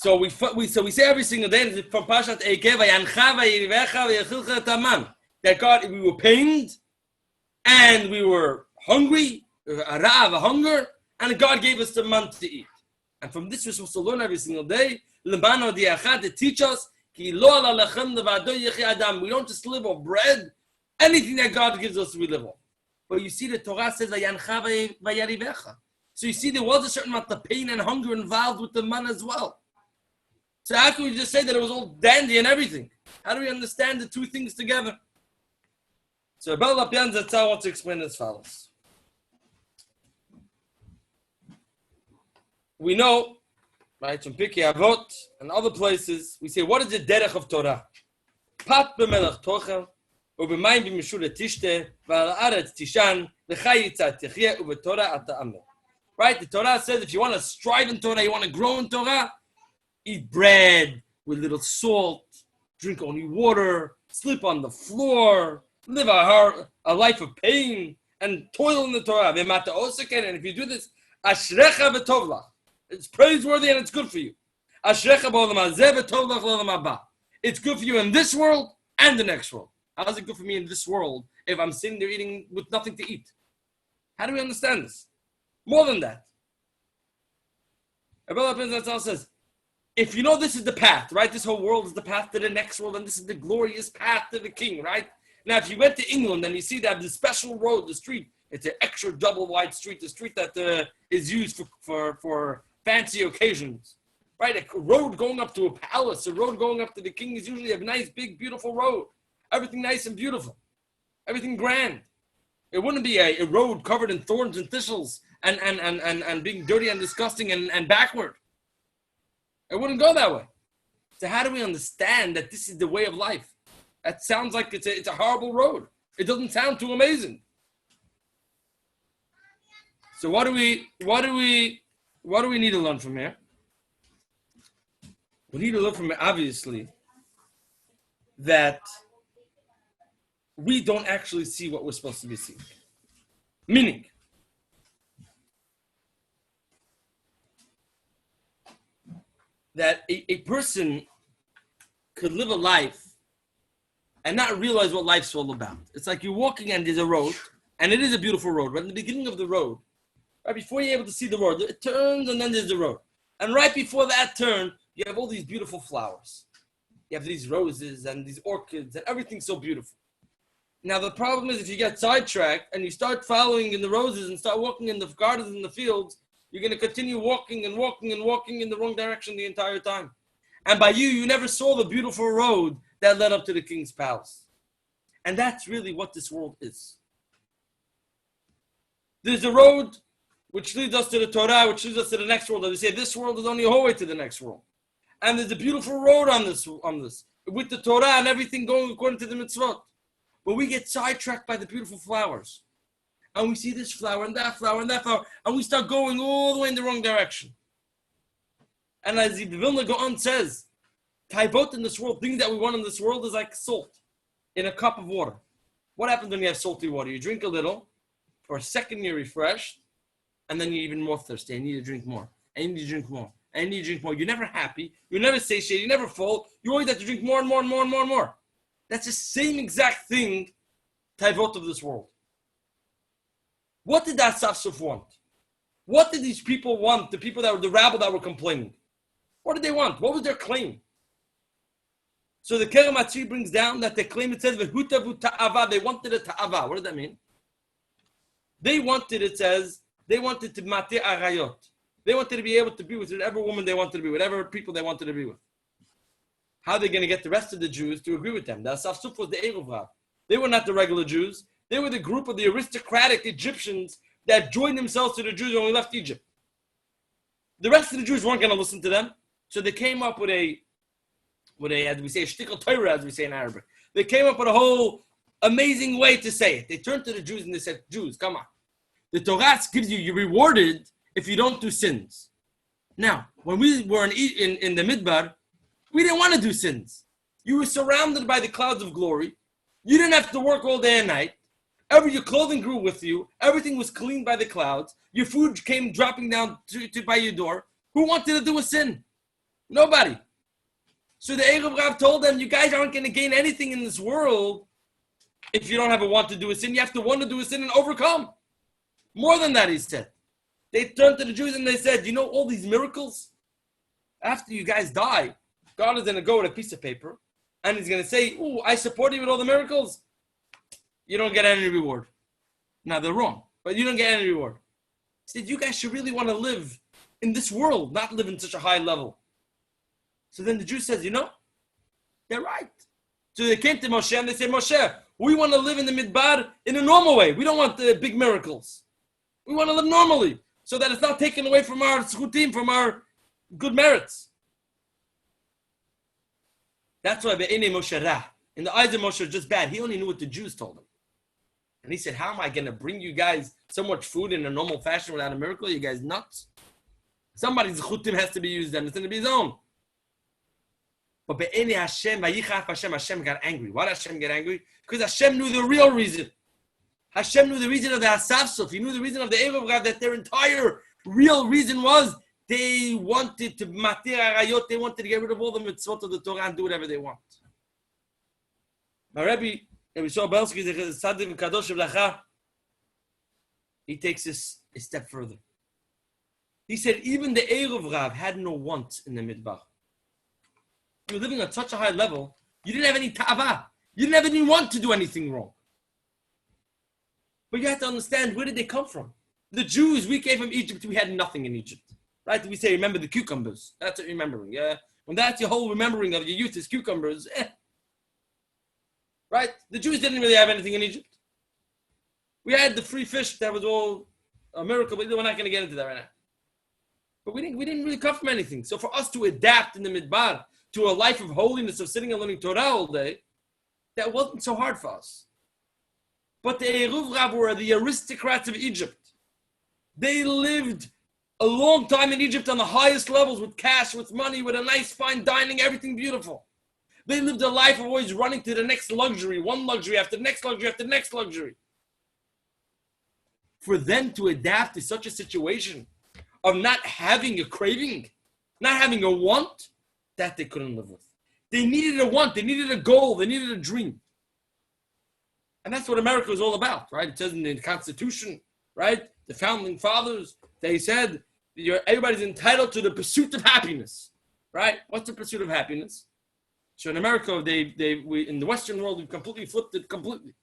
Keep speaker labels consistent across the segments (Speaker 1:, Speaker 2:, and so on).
Speaker 1: So we say every single day from Parshat that God, we were pained and we were hungry, a hunger, and God gave us the month to eat. And from this we're supposed to learn every single day. To teach us, we don't just live off bread. Anything that God gives us, we live off. But you see, the Torah says, so you see, there was a certain amount of pain and hunger involved with the man as well. So how can we just say that it was all dandy and everything? How do we understand the two things together? So behalotcha Zatzal wants to explain as follows. We know, right, from Pirkei Avot and other places, we say, what is the derech of Torah? Pat b'melech tochel, u'b'mayim b'meshura tishte, v'al aretz tishan, l'chayitza techye, u'b'torah ata ameh. Right, the Torah says if you want to strive in Torah, you want to grow in Torah, eat bread with little salt, drink only water, sleep on the floor, live a life of pain, and toil in the Torah. And if you do this, ashrecha v'tovlach. It's praiseworthy and it's good for you. Ashrecha b'olam hazeh v'tovlach l'olam haba. It's good for you in this world and the next world. How is it good for me in this world if I'm sitting there eating with nothing to eat? How do we understand this? More than that. behalotcha says, if you know this is the path, right? This whole world is the path to the next world, and this is the glorious path to the king, right? Now, if you went to England and you see that the special road, the street, it's an extra double wide street, the street that is used for fancy occasions, right? A road going up to a palace, a road going up to the king is usually a nice, big, beautiful road. Everything nice and beautiful. Everything grand. It wouldn't be a road covered in thorns and thistles and being dirty and disgusting and backward. It wouldn't go that way. So how do we understand that this is the way of life? That sounds like it's a horrible road. It doesn't sound too amazing. So what do we need to learn from here? We need to learn from it, obviously, that we don't actually see what we're supposed to be seeing. Meaning, that a person could live a life and not realize what life's all about. It's like you're walking and there's a road, and it is a beautiful road. But in the beginning of the road, right before you're able to see the road, it turns and then there's the road. And right before that turn, you have all these beautiful flowers. You have these roses and these orchids and everything's so beautiful. Now the problem is if you get sidetracked and you start following in the roses and start walking in the gardens and the fields, you're going to continue walking and walking and walking in the wrong direction the entire time. And by you never saw the beautiful road that led up to the king's palace. And that's really what this world is. There's a road which leads us to the Torah, which leads us to the next world. As we say, this world is only a whole way to the next world. And there's a beautiful road on this, with the Torah and everything going according to the mitzvot. But we get sidetracked by the beautiful flowers. And we see this flower and that flower and that flower, and we start going all the way in the wrong direction. And as the Vilna Gaon says, taivot in this world, things that we want in this world is like salt in a cup of water. What happens when you have salty water? You drink a little, for a second you're refreshed, and then you're even more thirsty. And you need to drink more, and you need to drink more, and you need to drink more. You're never happy. You're never satiated. You're never full. You always have to drink more and more and more and more and more. That's the same exact thing, taivot of this world. What did that Safsuf want? What did these people want, the people that were the rabble that were complaining? What did they want? What was their claim? So the Kerem Atzi brings down that the claim, it says, V'hutavu ta'ava, they wanted a ta'ava. What does that mean? They wanted, it says, they wanted to mate arayot. They wanted to be able to be with whatever woman they wanted to be, whatever people they wanted to be with. How are they going to get the rest of the Jews to agree with them? The Safsuf was the Eruv Rav. They were not the regular Jews. They were the group of the aristocratic Egyptians that joined themselves to the Jews when we left Egypt. The rest of the Jews weren't going to listen to them. So they came up with a, as we say, a shtickle Torah, as we say in Arabic. They came up with a whole amazing way to say it. They turned to the Jews and they said, Jews, come on. The Torah gives you, you're rewarded if you don't do sins. Now, when we were in the Midbar, we didn't want to do sins. You were surrounded by the clouds of glory. You didn't have to work all day and night. Your clothing grew with you. Everything was cleaned by the clouds. Your food came dropping down by your door. Who wanted to do a sin? Nobody. So the Erev Rav told them, you guys aren't going to gain anything in this world if you don't have a want to do a sin. You have to want to do a sin and overcome. More than that, he said. They turned to the Jews and they said, you know all these miracles? After you guys die, God is going to go with a piece of paper and he's going to say, ooh, I support you with all the miracles. You don't get any reward. Now, they're wrong, but you don't get any reward. He said, you guys should really want to live in this world, not live in such a high level. So then the Jew says, you know, they're right. So they came to Moshe and they said, Moshe, we want to live in the Midbar in a normal way. We don't want the big miracles. We want to live normally so that it's not taken away from our zchutim, from our good merits. That's why Be'enei Moshe Ra, in the eyes of Moshe, just bad. He only knew what the Jews told him. And he said, how am I going to bring you guys so much food in a normal fashion without a miracle? You guys nuts? Somebody's zchutim has to be used and it's going to be his own. But Be'enei Hashem, Vayichaf Hashem, Hashem got angry. Why did Hashem get angry? Because Hashem knew the real reason. Hashem knew the reason of the Asafsuf. He knew the reason of the Erev Rav, that their entire real reason was they wanted to matir arayot, they wanted to get rid of all the mitzvot of the Torah and do whatever they want. My Rebbe Shor Belsky, the Tzaddik Kadosh V'Lacha, he takes this a step further. He said even the Erev Rav had no want in the Midbar. You were living at such a high level, you didn't have any ta'ava. You didn't have any want to do anything wrong. But you have to understand, where did they come from? The Jews, we came from Egypt, we had nothing in Egypt. Right? We say, remember the cucumbers. That's what you're remembering. Yeah? When that's your whole remembering of your youth is cucumbers, Right? The Jews didn't really have anything in Egypt. We had the free fish, that was all a miracle, but we're not going to get into that right now. But we didn't really come from anything. So for us to adapt in the Midbar to a life of holiness, of sitting and learning Torah all day, that wasn't so hard for us. But the Erev Rav were the aristocrats of Egypt. They lived a long time in Egypt on the highest levels with cash, with money, with a nice fine dining, everything beautiful. They lived a life of always running to the next luxury, one luxury after the next luxury after the next luxury. For them to adapt to such a situation of not having a craving, not having a want, that they couldn't live with. They needed a want, they needed a goal, they needed a dream. And that's what America was all about, right? It says in the Constitution, right? The founding fathers, they said, everybody's entitled to the pursuit of happiness, right? What's the pursuit of happiness? So in America, we in the Western world, we've completely flipped it completely.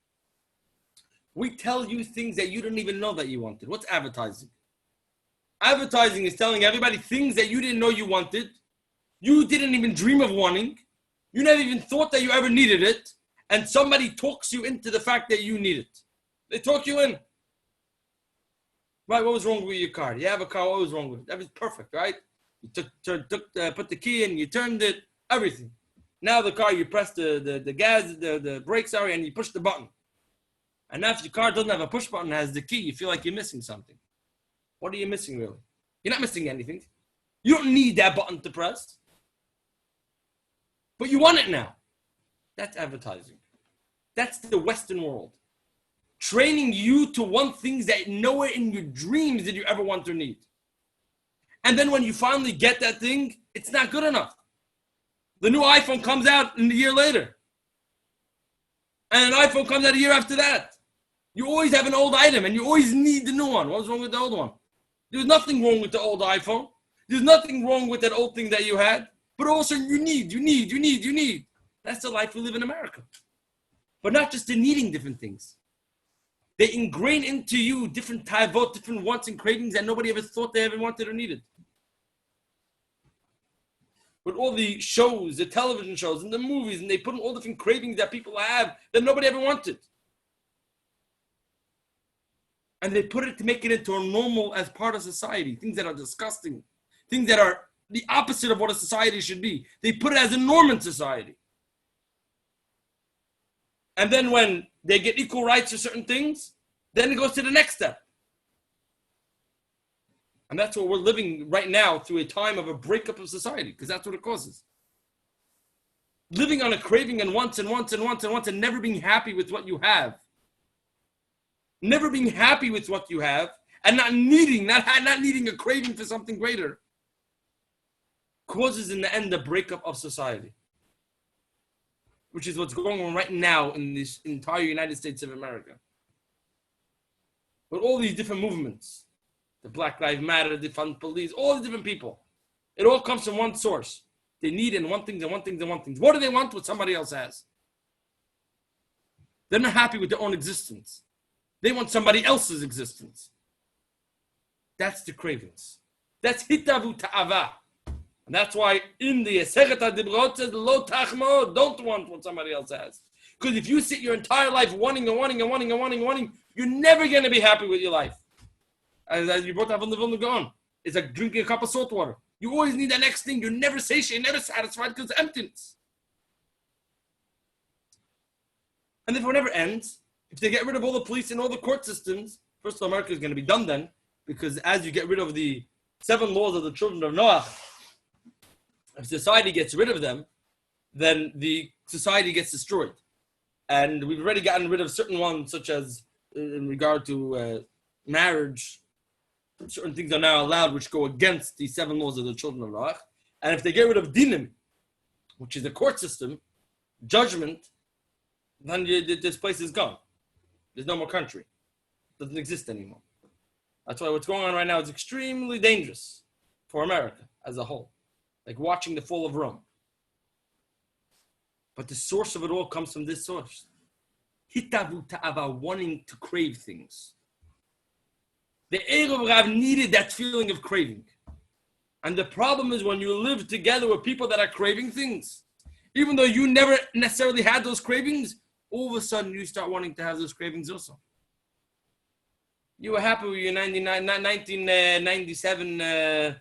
Speaker 1: We tell you things that you didn't even know that you wanted. What's advertising? Advertising is telling everybody things that you didn't know you wanted, you didn't even dream of wanting, you never even thought that you ever needed it, and somebody talks you into the fact that you need it. They talk you in. Right, what was wrong with your car? You have a car, what was wrong with it? That was perfect, right? You put the key in, you turned it, everything. Now the car, you press the gas, the brakes, and you push the button. And now if your car doesn't have a push button, has the key, you feel like you're missing something. What are you missing, really? You're not missing anything. You don't need that button to press. But you want it now. That's advertising. That's the Western world. Training you to want things that nowhere in your dreams did you ever want or need. And then when you finally get that thing, it's not good enough. The new iPhone comes out a year later. And an iPhone comes out a year after that. You always have an old item and you always need the new one. What's wrong with the old one? There's nothing wrong with the old iPhone. There's nothing wrong with that old thing that you had. But also you need. That's the life we live in America. But not just in needing different things. They ingrain into you different taivot, different wants and cravings that nobody ever thought they ever wanted or needed. With all the shows, the television shows and the movies, and they put in all different cravings that people have that nobody ever wanted. And they put it to make it into a normal as part of society. Things that are disgusting. Things that are the opposite of what a society should be. They put it as a norm in society. And then when they get equal rights to certain things, then it goes to the next step. And that's what we're living right now through a time of a breakup of society, because that's what it causes. Living on a craving and wants and never being happy with what you have. Never being happy with what you have and not needing a craving for something greater. causes in the end the breakup of society, which is what's going on right now in this entire United States of America. With all these different movements, the Black Lives Matter, the Fund Police, all the different people, it all comes from one source. They need and want things and want things and want things. What do they want? What somebody else has. They're not happy with their own existence. They want somebody else's existence. That's the cravings. That's hitavu ta'ava. And that's why in the Yesechet HaDibrot says, lo tachmo, don't want what somebody else has. Because if you sit your entire life wanting and wanting and wanting and wanting and wanting, you're never going to be happy with your life. As you brought up on the Vilna Gaon, it's like drinking a cup of salt water. You always need the next thing. You're never satiated, you're never satisfied because it's emptiness. And if it never ends, if they get rid of all the police and all the court systems, first of all, America is going to be done then, because as you get rid of the 7 laws of the children of Noah, if society gets rid of them, then the society gets destroyed. And we've already gotten rid of certain ones, such as in regard to marriage. Certain things are now allowed which go against the 7 laws of the children of Noah. And if they get rid of dinim, which is the court system, judgment, then this place is gone. There's no more country. It doesn't exist anymore. That's why what's going on right now is extremely dangerous for America as a whole. Like watching the fall of Rome. But the source of it all comes from this source. Hitavu ta'ava, wanting to crave things. The Erev Rav needed that feeling of craving. And the problem is when you live together with people that are craving things, even though you never necessarily had those cravings, all of a sudden you start wanting to have those cravings also. You were happy with your 1997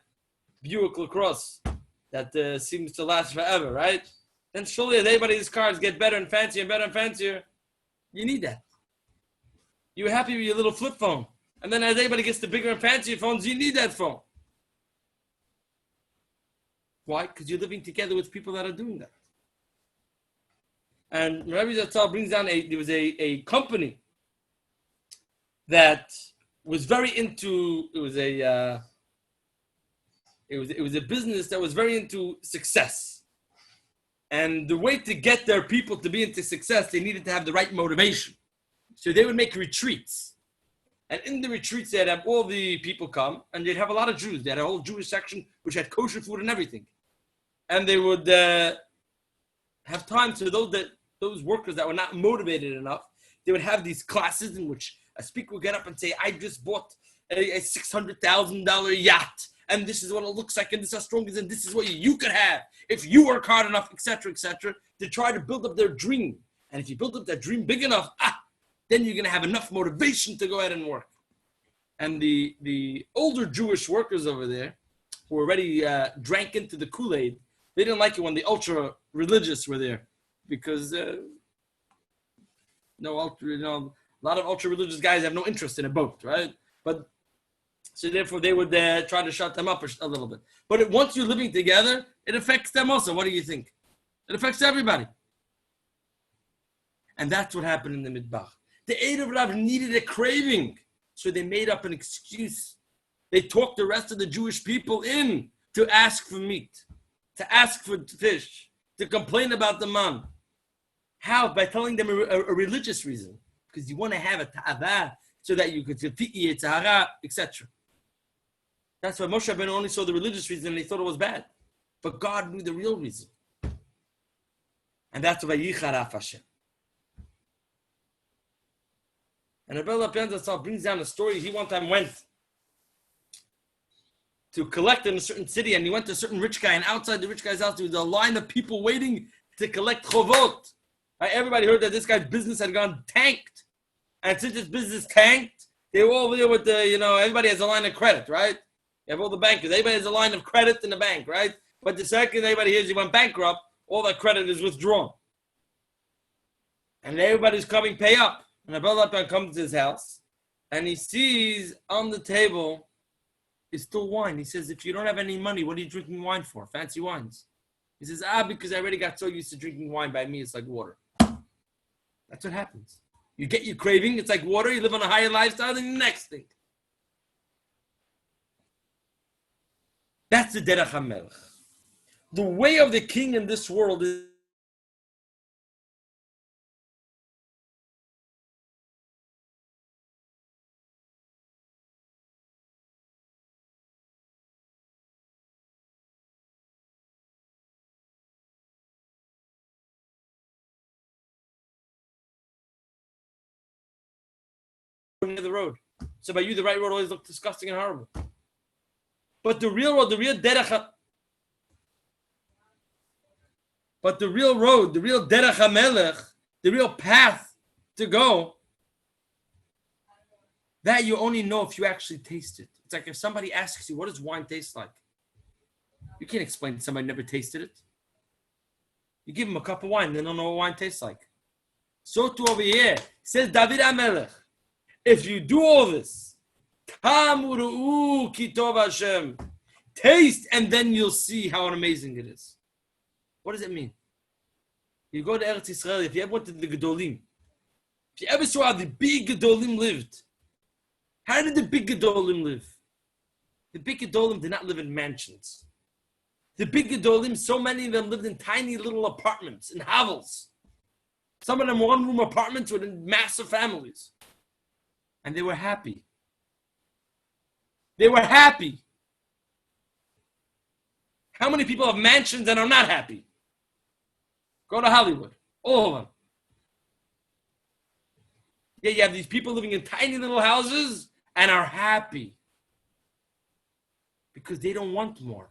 Speaker 1: Buick LaCrosse that seems to last forever, right? Then surely as everybody's cars get better and fancier and better and fancier, you need that. You were happy with your little flip phone. And then as everybody gets the bigger and fancier phones, you need that phone. Why? Because you're living together with people that are doing that. And Rabbi Zatzal brings down there was a company that was very into, it was a business that was very into success. And the way to get their people to be into success, they needed to have the right motivation. So they would make retreats. And in the retreats, they'd have all the people come, and they'd have a lot of Jews. They had a whole Jewish section which had kosher food and everything. And they would have time to those workers that were not motivated enough. They would have these classes in which a speaker would get up and say, I just bought a $600,000 yacht, and this is what it looks like, and this is how strong it is, and this is what you could have if you work hard enough, etc., to try to build up their dream. And if you build up that dream big enough, then you're going to have enough motivation to go ahead and work. And the older Jewish workers over there, who already drank into the Kool-Aid, they didn't like it when the ultra-religious were there, because a lot of ultra-religious guys have no interest in a boat, right? But so therefore they would try to shut them up a little bit. But once you're living together, it affects them also. What do you think? It affects everybody. And that's what happened in the Midbar. The Erev Rav needed a craving, so they made up an excuse. They talked the rest of the Jewish people in to ask for meat, to ask for fish, to complain about the man. How? By telling them a religious reason. Because you want to have a ta'ava so that you could defeat Yetzirah, etc. That's why Moshe Rabbeinu only saw the religious reason and he thought it was bad. But God knew the real reason. And that's why Yicharaf Hashem. And Rabbi Lapin brings down a story. He one time went to collect in a certain city, and he went to a certain rich guy, and outside the rich guy's house, there was a line of people waiting to collect chovot. Right? Everybody heard that this guy's business had gone tanked. And since his business tanked, they were over there with everybody has a line of credit, right? You have all the bankers. Everybody has a line of credit in the bank, right? But the second everybody hears he went bankrupt, all that credit is withdrawn. And everybody's coming pay up. And Abel comes to his house, and he sees on the table is still wine. He says, if you don't have any money, what are you drinking wine for? Fancy wines. He says, because I already got so used to drinking wine. By me, it's like water. That's what happens. You get your craving, it's like water. You live on a higher lifestyle than the next thing. That's the Derech HaMelech. The way of the king in this world is near the road. So by you, the right road always looks disgusting and horrible. But the real road, the real derech, but the real road, the real derech hamelech, the real path to go, that you only know if you actually taste it. It's like if somebody asks you, what does wine taste like? You can't explain to somebody who never tasted it. You give them a cup of wine, they don't know what wine tastes like. So too over here, says David HaMelech, if you do all this, taste and then you'll see how amazing it is. What does it mean? You go to Eretz Yisrael, if you ever went to the Gedolim, if you ever saw how the big Gedolim lived, how did the big Gedolim live? The big Gedolim did not live in mansions. The big Gedolim, so many of them lived in tiny little apartments, in hovels. Some of them one-room apartments with massive families. And they were happy. They were happy. How many people have mansions and are not happy? Go to Hollywood. All of them. Yeah, you have these people living in tiny little houses and are happy. Because they don't want more.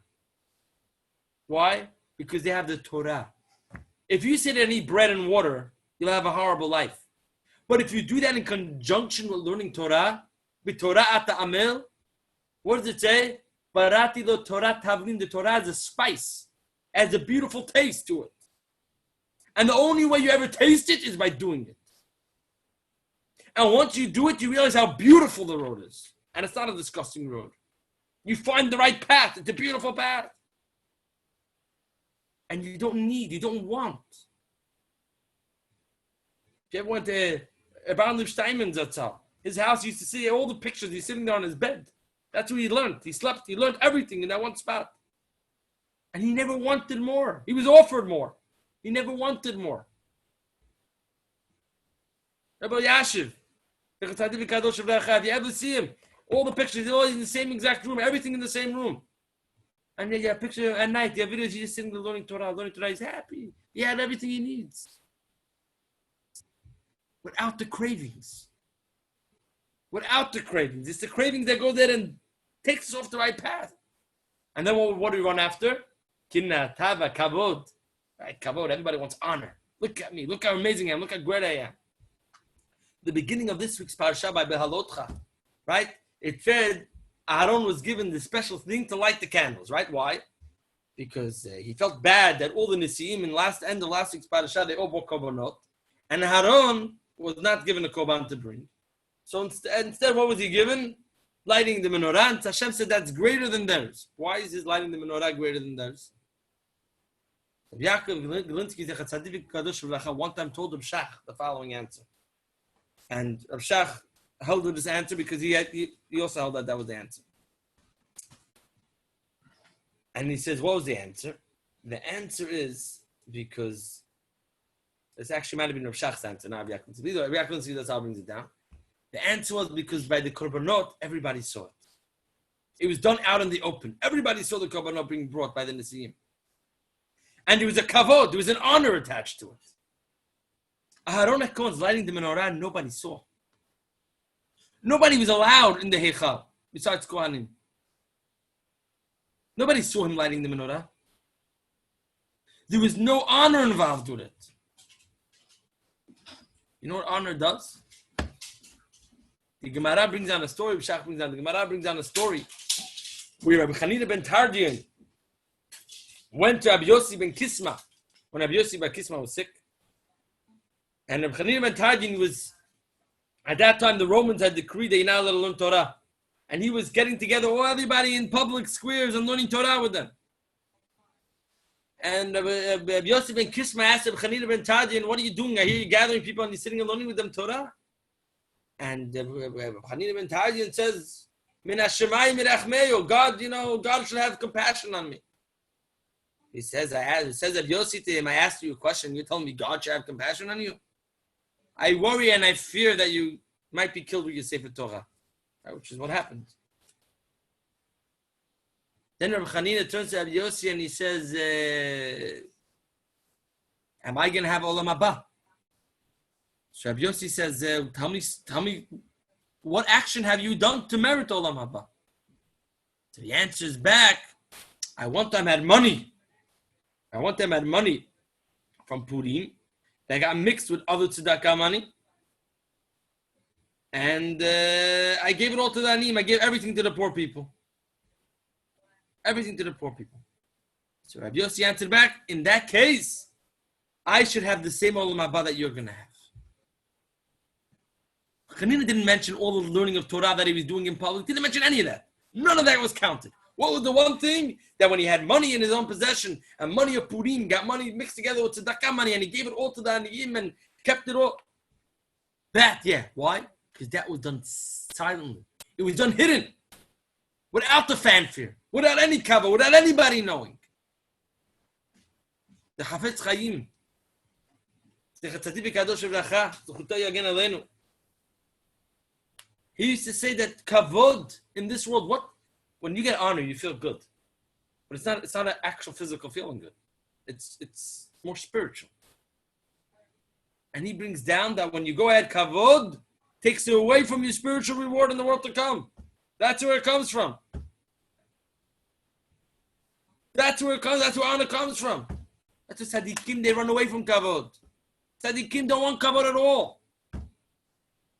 Speaker 1: Why? Because they have the Torah. If you sit and eat bread and water, you'll have a horrible life. But if you do that in conjunction with learning Torah, b'Torah ata amel, what does it say? Barati lo Torah tavlin. The Torah is a spice, has a beautiful taste to it. And the only way you ever taste it is by doing it. And once you do it, you realize how beautiful the road is. And it's not a disgusting road. You find the right path. It's a beautiful path. And you don't want. If you ever went to Baruch Steinman's his house, used to see all the pictures. He's sitting there on his bed. That's what he learned. He slept. He learned everything in that one spot. And he never wanted more. He was offered more. He never wanted more. Rabbi Yashiv, if you ever see him, all the pictures, they're always in the same exact room, everything in the same room. And then you have a picture at night, you have videos, he's just sitting there learning Torah, he's happy. He had everything he needs. Without the cravings. Without the cravings. It's the cravings that go there and takes us off the right path. And then what do we run after? Kinna, tava, kavod. Right, kavod, everybody wants honor. Look at me, look how amazing I am, look how great I am. The beginning of this week's Parshat by behalotcha, right? It said Aaron was given the special thing to light the candles, right? Why? Because he felt bad that all the Nisiim in end of last week's Parshat, they all brought korbanot. And Aaron was not given a korban to bring. So instead, what was he given? Lighting the menorah. And Hashem said that's greater than theirs. Why is his lighting the menorah greater than theirs? Yaakov Galinsky, one time told Reb Shach the following answer. And Reb Shach held with this answer because he also held that was the answer. And he says, what was the answer? The answer is because this actually might have been Reb Shach's answer, not Reb Yaakov. Reb Yaakov, that's how he brings it down. The answer was because by the korbanot, everybody saw it. It was done out in the open. Everybody saw the korbanot being brought by the Nisiim. And there was a kavod, there was an honor attached to it. Aharon HaKohen's lighting the menorah, nobody saw. Nobody was allowed in the Heichal, besides Kohanim. Nobody saw him lighting the menorah. There was no honor involved with it. You know what honor does? The Gemara brings down a story, the Gemara brings down a story where Rabbi Chanina ben Tardian went to Rabbi Yossi ben Kisma when Rabbi Yossi ben Kisma was sick. And Rabbi Chanina ben Tardian was, at that time, the Romans had decreed that you're not allowed to learn Torah. And he was getting together everybody in public squares and learning Torah with them. And Rabbi Yossi ben Kisma asked Rabbi Chanina ben Tardian, what are you doing? I hear you gathering people and you're sitting and learning with them Torah. And Rabbi Chanina ben Tardian says, Min Hashemayim irachmeyo, God, God should have compassion on me. He says, it says that Yossi to him, I asked you a question. You're telling me God should have compassion on you? I worry and I fear that you might be killed with your Sefer Torah, which is what happened. Then Rabbi Chanina turns to Rabbi Yossi and he says, am I going to have Olam Haba? So Rabbi Yossi says, tell me, what action have you done to merit Olam Haba? So he answers back, I one time had money. I one time had money from Purim that got mixed with other tzedakah money. And I gave it all to the anim. I gave everything to the poor people. Everything to the poor people. So Rabbi Yossi answered back, in that case, I should have the same Olam Haba that you're going to have. Chanina didn't mention all the learning of Torah that he was doing in public. Didn't mention any of that. None of that was counted. What was the one thing? That when he had money in his own possession, and money of Purim, got money mixed together with tzedakah money, and he gave it all to the aniyim and kept it all. That, yeah. Why? Because that was done silently. It was done hidden. Without the fanfare. Without any cover. Without anybody knowing. The Hafetz Chaim. He used to say that kavod in this world, when you get honor, you feel good. But it's not an actual physical feeling good. It's more spiritual. And he brings down that when you go ahead, kavod takes you away from your spiritual reward in the world to come. That's where it comes from. That's where it comes. That's where honor comes from. That's what tzaddikim, they run away from kavod. Tzaddikim don't want kavod at all.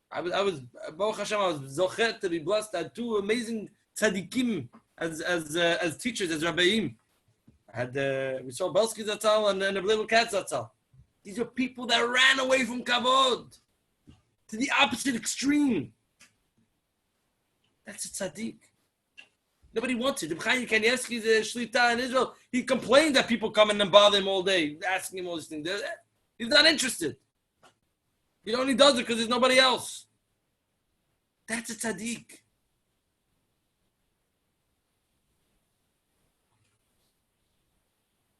Speaker 1: I was Baruch Hashem, I was zochet to be blessed. I had two amazing tzaddikim as teachers, as rabbeim. I had we saw Belsky Zatzal and the little cat Zatzal. These are people that ran away from kavod to the opposite extreme. That's a tzaddik. Nobody wants it. Chaim Kanievsky's a shlita in Israel. He complained that people come in and bother him all day, asking him all these things. He's not interested. He only does it because there's nobody else. That's a tzaddik.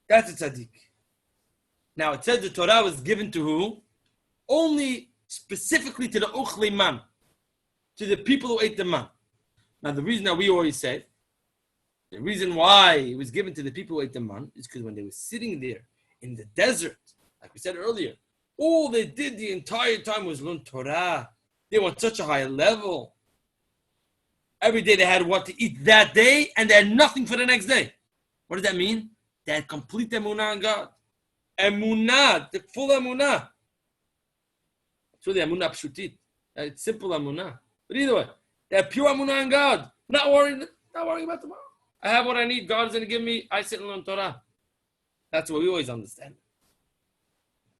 Speaker 1: That's a tzaddik. Now it says the Torah was given to who? Only specifically to the Uchli Man, to the people who ate the man. Now the reason that we always say, the reason why it was given to the people who ate the man is because when they were sitting there in the desert, like we said earlier, all they did the entire time was learn Torah. They were on such a high level. Every day they had what to eat that day, and they had nothing for the next day. What does that mean? They had complete emunah on God. Emunah, the full emunah. It's really emunah pshutit. It's simple emunah. But either way, they have pure emunah on God. Not worrying about tomorrow. I have what I need. God is going to give me. I sit and learn Torah. That's what we always understand.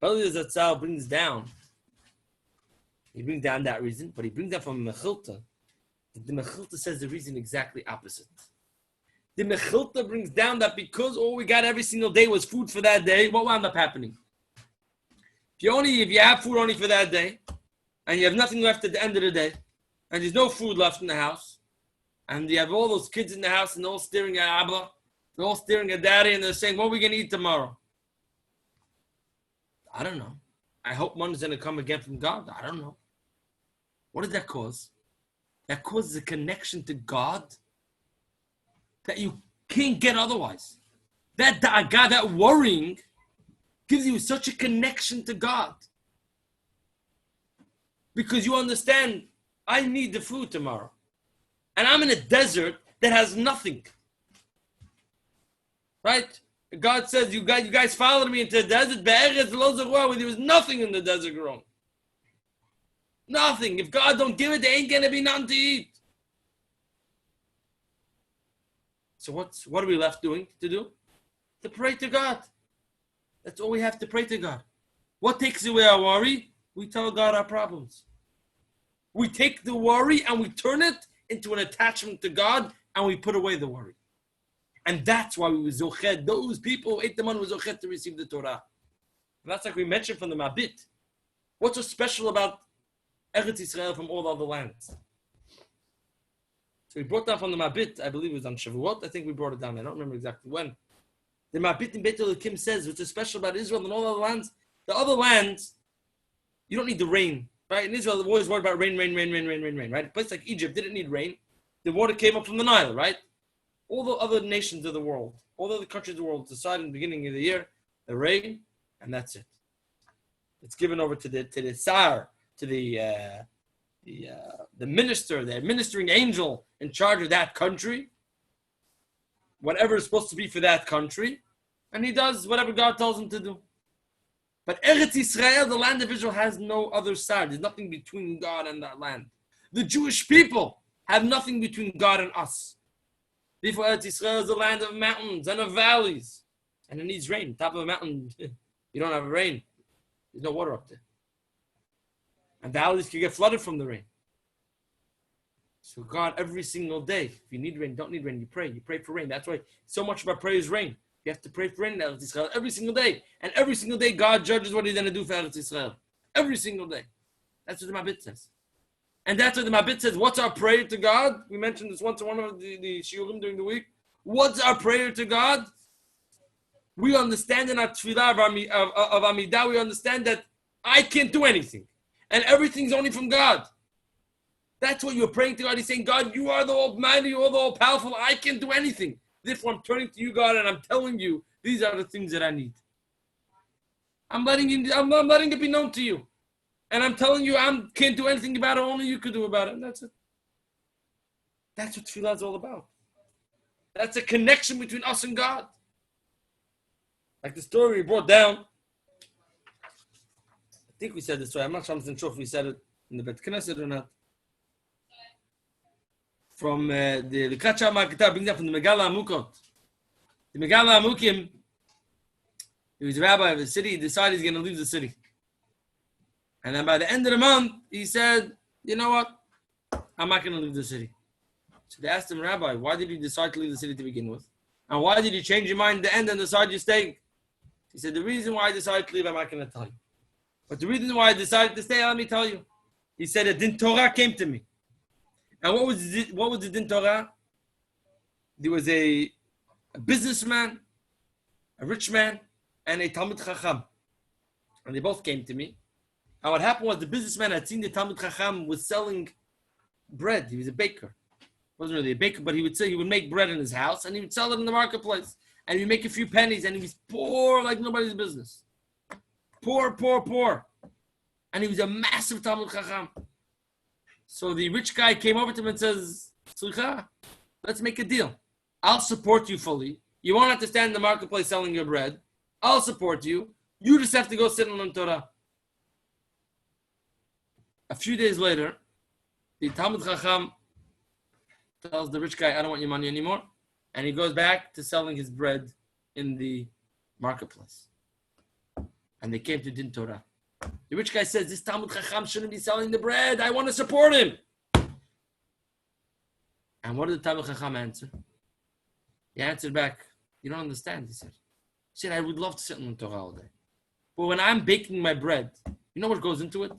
Speaker 1: Earlier Zatzal brings down. He brings down that reason, but he brings down from Mechilta. The Mechilta says the reason exactly opposite. The Mechilta brings down that because all we got every single day was food for that day, what wound up happening? If you have food only for that day, and you have nothing left at the end of the day, and there's no food left in the house, and you have all those kids in the house, and they're all staring at Abba, they're all staring at Daddy, and they're saying, what are we going to eat tomorrow? I don't know. I hope money's going to come again from God. I don't know. What does that cause? That causes a connection to God that you can't get otherwise. That da'agah, that worrying, gives you such a connection to God. Because you understand, I need the food tomorrow. And I'm in a desert that has nothing. Right? God says, you guys followed me into the desert, where there was nothing in the desert growing. Nothing. If God don't give it, there ain't going to be nothing to eat. So what are we left to do? To pray to God. That's all we have to pray to God. What takes away our worry? We tell God our problems. We take the worry and we turn it into an attachment to God and we put away the worry. And that's why we were zochet. Those people who ate the man were zochet to receive the Torah. And that's like we mentioned from the Mabit. What's so special about Eretz Yisrael from all the other lands? So we brought down from the Mabit, I believe it was on Shavuot. I think we brought it down. I don't remember exactly when. The Mabit in Beit Elokim says, which is special about Israel and all the other lands, you don't need the rain, right? In Israel, they're always worried about rain, right? A place like Egypt didn't need rain. The water came up from the Nile, right? All the other nations of the world, all the other countries of the world decide in the beginning of the year, the rain, and that's it. It's given over to the Tsar, to the minister, the administering angel in charge of that country, whatever is supposed to be for that country, and he does whatever God tells him to do. But Eretz Yisrael, the land of Israel, has no other side. There's nothing between God and that land. The Jewish people have nothing between God and us. Therefore, Eretz Yisrael is the land of mountains and of valleys. And it needs rain. Top of a mountain, you don't have rain. There's no water up there. And valleys can get flooded from the rain. So God, every single day, if you need rain, don't need rain, you pray. You pray for rain. That's why so much of our prayer is rain. You have to pray for rain in Eretz Yisrael every single day. And every single day, God judges what he's going to do for Eretz Yisrael. Every single day. That's what the Mabit says. And that's what the Mabit says. What's our prayer to God? We mentioned this once in one of the shiurim during the week. What's our prayer to God? We understand in our tefillah of Amidah, we understand that I can't do anything. And everything's only from God. That's what you're praying to God. He's saying, God, you are the Almighty, you are the All-Powerful. I can't do anything. Therefore, I'm turning to you, God, and I'm telling you, these are the things that I need. I'm letting it be known to you. And I'm telling you, I can't do anything about it. Only you could do about it. And that's it. That's what tefillah is all about. That's a connection between us and God. Like the story we brought down. I think we said this story. I'm not sure if we said it in the Bet Knesset or not. From the Kacha Marketab, brings that from the Megala Amukot. The Megala Amukim, he was a rabbi of the city, he decided he's going to leave the city. And then by the end of the month, he said, you know what? I'm not going to leave the city. So they asked him, Rabbi, why did you decide to leave the city to begin with? And why did you change your mind at the end and decide you're staying? He said, the reason why I decided to leave, I'm not going to tell you. But the reason why I decided to stay, let me tell you. He said, a din Torah came to me. And what was the din Torah? There was a businessman, a rich man, and a Talmud Chacham. And they both came to me. And what happened was the businessman had seen the Talmud Chacham was selling bread. He was a baker. Wasn't really a baker, but he would make bread in his house and he would sell it in the marketplace. And he would make a few pennies and he was poor like nobody's business. Poor. And he was a massive Talmud Chacham. So the rich guy came over to him and says, Slicha, let's make a deal. I'll support you fully. You won't have to stand in the marketplace selling your bread. I'll support you. You just have to go sit on Torah. A few days later, the Talmud Chacham tells the rich guy, I don't want your money anymore. And he goes back to selling his bread in the marketplace. And they came to Din Torah. The rich guy says, this Talmud Chacham shouldn't be selling the bread. I want to support him. And what did the Talmud Chacham answer? He answered back, you don't understand, he said, I would love to sit in the Torah all day. But when I'm baking my bread, you know what goes into it?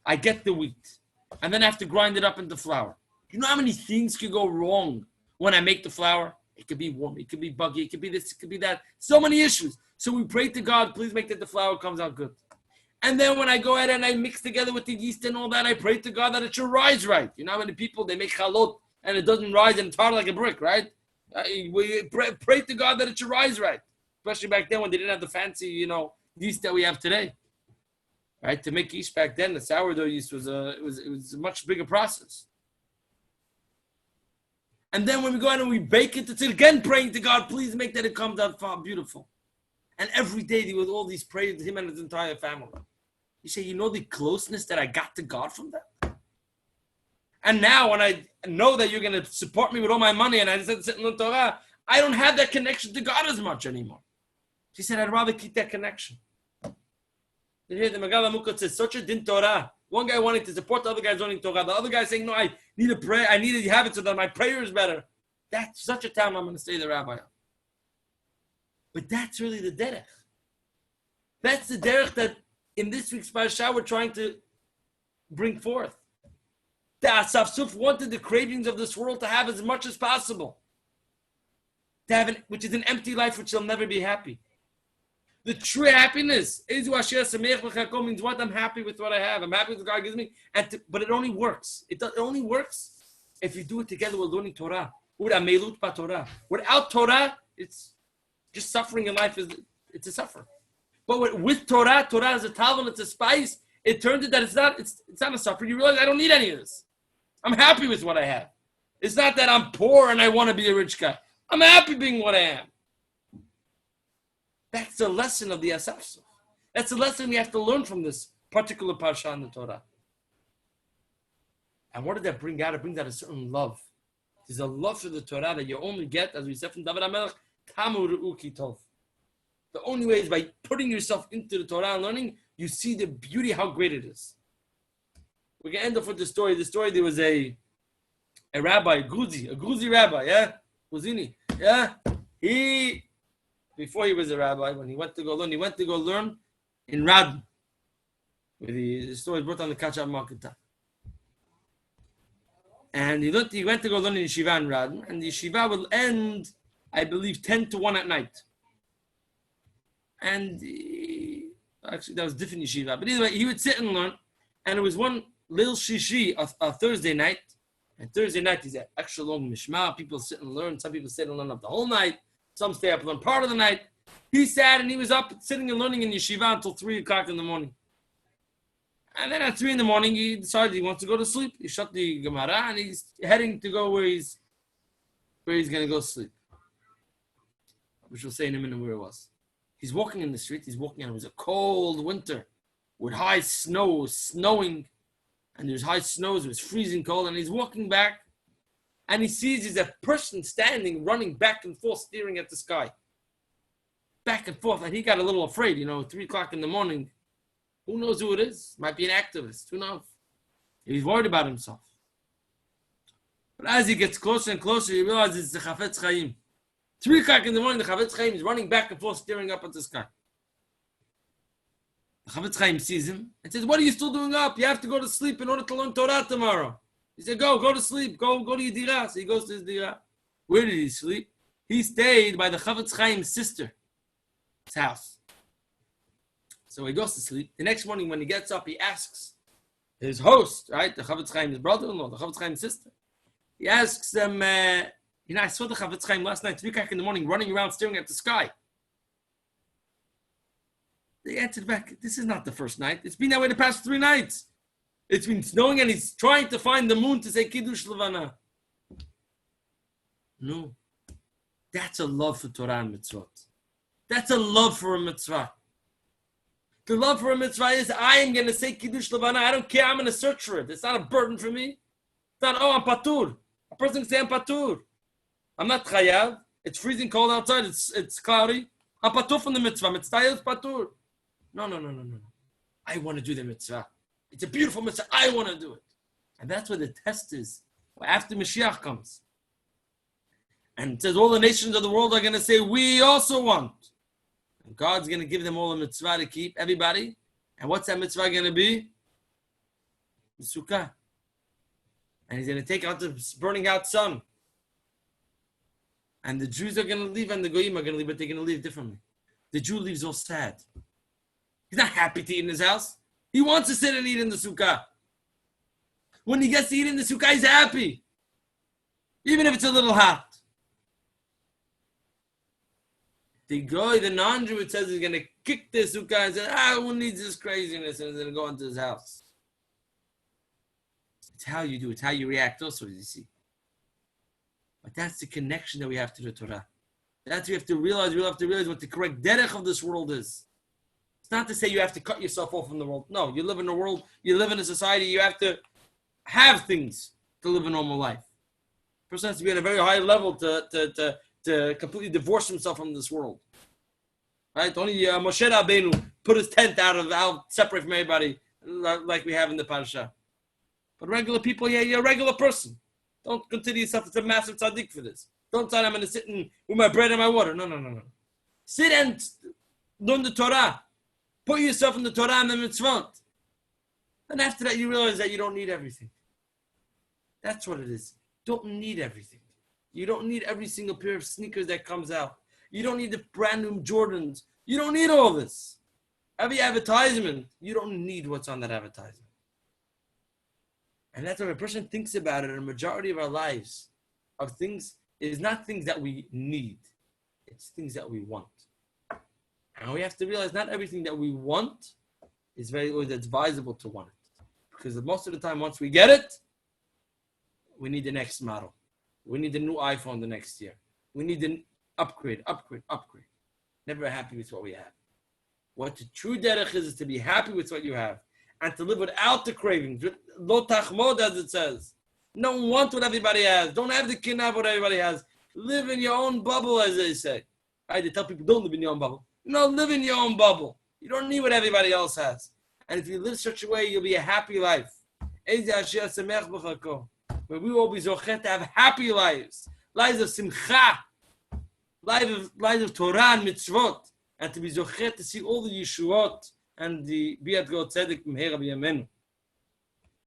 Speaker 1: I get the wheat. And then I have to grind it up into flour. You know how many things could go wrong when I make the flour? It could be warm, it could be buggy, it could be this, it could be that. So many issues. So we pray to God, please make that the flour comes out good. And then when I go ahead and I mix together with the yeast and all that, I pray to God that it should rise right. You know how many people, they make chalot and it doesn't rise and it's hard like a brick, right? We pray to God that it should rise right. Especially back then when they didn't have the fancy, yeast that we have today. Right? To make yeast back then, the sourdough yeast was a much bigger process. And then when we go ahead and we bake it, it's again praying to God, please make that it comes out beautiful. And every day there was all these prayers to him and his entire family. You say, you know the closeness that I got to God from that? And now when I know that you're going to support me with all my money and I just sit in the Torah, I don't have that connection to God as much anymore. She said, I'd rather keep that connection. You hear the Megala Mukot says, such a din Torah. One guy wanting to support the other guy's learning Torah. The other guy saying, no, I need to pray. I need to have it so that my prayer is better. That's such a time I'm going to stay the rabbi. But that's really the derech. That's the derech that in this week's Parshat we're trying to bring forth. The Asaf Suf wanted the cravings of this world to have as much as possible. to have which is an empty life, which will never be happy. The true happiness is means what? I'm happy with what I have. I'm happy with what God gives me. But it only works. It only works if you do it together with learning Torah. Without Torah, it's just suffering in life. It's a suffer. But with Torah, Torah is a talon, it's a spice. It turns out that it's not a suffer. You realize I don't need any of this. I'm happy with what I have. It's not that I'm poor and I want to be a rich guy. I'm happy being what I am. That's the lesson of the Asaf. That's the lesson we have to learn from this particular parsha in the Torah. And what did that bring out? It brings out a certain love. There's a love for the Torah that you only get, as we said from David HaMelech, Tamu Re'u Tov. The only way is by putting yourself into the Torah and learning, you see the beauty, how great it is. We can end off with the story. The story, there was a rabbi, a Gruzi rabbi, yeah? Gruzini, yeah? Before he was a rabbi, when he went to go learn in Radin. The story is brought on the Kachab Makata. And he went to go learn in Yeshiva in Radin, and the Yeshiva will end, I believe, 10 to 1 at night. And actually, that was different Yeshiva. But either way, he would sit and learn, and it was one Lil Shishi, a Thursday night. And Thursday night is an extra long Mishma. People sit and learn. Some people sit and learn up the whole night. Some stay up and learn part of the night. He sat and he was up sitting and learning in Yeshiva until 3 o'clock in the morning. And then at 3 in the morning, he decided he wants to go to sleep. He shut the Gemara and he's heading to go where he's going to go sleep. Which we'll say in a minute where it was. He's walking in the street. And it was a cold winter with high snow, snowing. And there's high snows. It was freezing cold. And he's walking back. And he sees there's a person standing, running back and forth, staring at the sky. Back and forth. And he got a little afraid, 3 o'clock in the morning. Who knows who it is? Might be an activist. Who knows? He's worried about himself. But as he gets closer and closer, he realizes it's the Chafetz Chaim. 3 o'clock in the morning, the Chafetz Chaim is running back and forth, staring up at the sky. The Chafetz Chaim sees him and says, "What are you still doing up? You have to go to sleep in order to learn Torah tomorrow." He said, Go to sleep. Go to your dirah. So he goes to his dirah. Where did he sleep? He stayed by the Chafetz Chaim's sister's house. So he goes to sleep. The next morning when he gets up, he asks his host, right, the Chafetz Chaim's brother-in-law, the Chafetz Chaim's sister. He asks them, I saw the Chafetz Chaim last night, 3 o'clock in the morning, running around staring at the sky. They answered back, this is not the first night. It's been that way the past 3 nights. It's been snowing and he's trying to find the moon to say Kiddush Levana. No. That's a love for Torah and mitzvot. That's a love for a mitzvah. The love for a mitzvah is, I am going to say Kiddush Levana. I don't care. I'm going to search for it. It's not a burden for me. It's not, I'm patur. A person can say, I'm patur. I'm not chayav. It's freezing cold outside. It's cloudy. I'm patur from the mitzvah. Mitzvah is patur. No. I want to do the mitzvah. It's a beautiful mitzvah. I want to do it. And that's where the test is. After Mashiach comes. And it says all the nations of the world are going to say, we also want. And God's going to give them all a mitzvah to keep, everybody. And what's that mitzvah going to be? The sukkah. And he's going to take out the burning out sun. And the Jews are going to leave and the Goyim are going to leave, but they're going to leave differently. The Jew leaves all sad. He's not happy to eat in his house. He wants to sit and eat in the sukkah. When he gets to eat in the sukkah, he's happy. Even if it's a little hot. The guy, the non-Jew, it says he's going to kick the sukkah and say, who needs this craziness? And he's going to go into his house. It's how you do it. It's how you react also, as you see. But that's the connection that we have to the Torah. That's what we have to realize. We have to realize what the correct derech of this world is. It's not to say you have to cut yourself off from the world. No, you live in a world, you live in a society, you have to have things to live a normal life. A person has to be at a very high level to completely divorce himself from this world. Right? Only Moshe Rabbeinu put his tent out separate from everybody, like we have in the Parshat. But regular people, you're a regular person. Don't consider yourself as a massive tzaddik for this. Don't say I'm going to sit with my bread and my water. No. Sit and learn the Torah. Put yourself in the Torah and the mitzvot. And after that, you realize that you don't need everything. That's what it is. Don't need everything. You don't need every single pair of sneakers that comes out. You don't need the brand new Jordans. You don't need all this. Every advertisement, you don't need what's on that advertisement. And that's when a person thinks about it, a majority of our lives of things is not things that we need. It's things that we want. And we have to realize not everything that we want is very always advisable to want it. Because most of the time, once we get it, we need the next model. We need the new iPhone the next year. We need an upgrade. Never happy with what we have. What the true derech is to be happy with what you have and to live without the cravings. Lo tachmod, as it says. Don't want what everybody has. Don't have the kinah of what everybody has. Live in your own bubble, as they say. They tell people, don't live in your own bubble. No, live in your own bubble. You don't need what everybody else has. And if you live such a way, you'll be a happy life. Where we will be zochet to have happy lives. Lives of simcha. Lives of Torah and mitzvot. And to be zochet to see all the yeshuot and the biat go tzedek mehera b'yameinu.